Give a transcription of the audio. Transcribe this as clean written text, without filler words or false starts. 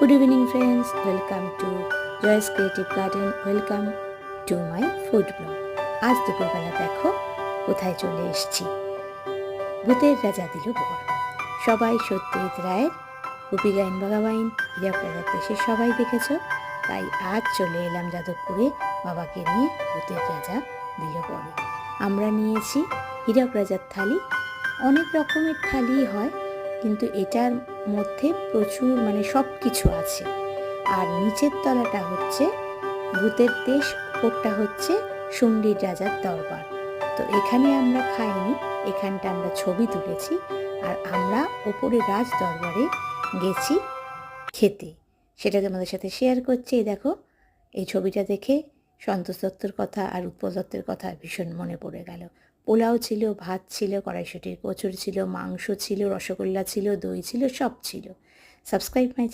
Good evening friends, welcome to Joy's Creative Garden, welcome to my food blog. আজ দুপুরবেলা দেখো কোথায় চলে এসেছি। ভূতের রাজা দিল বর। সবাই সত্যজিৎ রায়ের গুপি গাইন বাঘাবাইন হীরক রাজার দেশে সবাই দেখেছো, তাই আজ চলে এলাম যাদবপুরে বাবাকে নিয়ে ভূতের রাজা দিল বরে। আমরা নিয়েছি হীরক রাজার থালি। অনেক রকমের থালি হয়, কিন্তু এটার মধ্যে প্রচুর সব কিছু আছে। আর নিচের তলাটা হচ্ছে ভূতের দেশ, ওপরটা হচ্ছে শুন্ডির রাজার দরবার। তো এখানে আমরা খাইনি, এখানটা আমরা ছবি তুলেছি। আর আমরা ওপরে রাজ দরবারে গেছি খেতে, সেটা তোমাদের সাথে শেয়ার করছি। এই দেখো, এই ছবিটা দেখে সন্তোষ দত্তর কথা আর উৎপল দত্তের কথা ভীষণ মনে পড়ে গেল। পোলাও ছিল, ভাত ছিল, কড়াইশুঁটির কচুরি ছিল, মাংস ছিল, রসগোল্লা ছিল, দই ছিল, সব ছিল। Subscribe my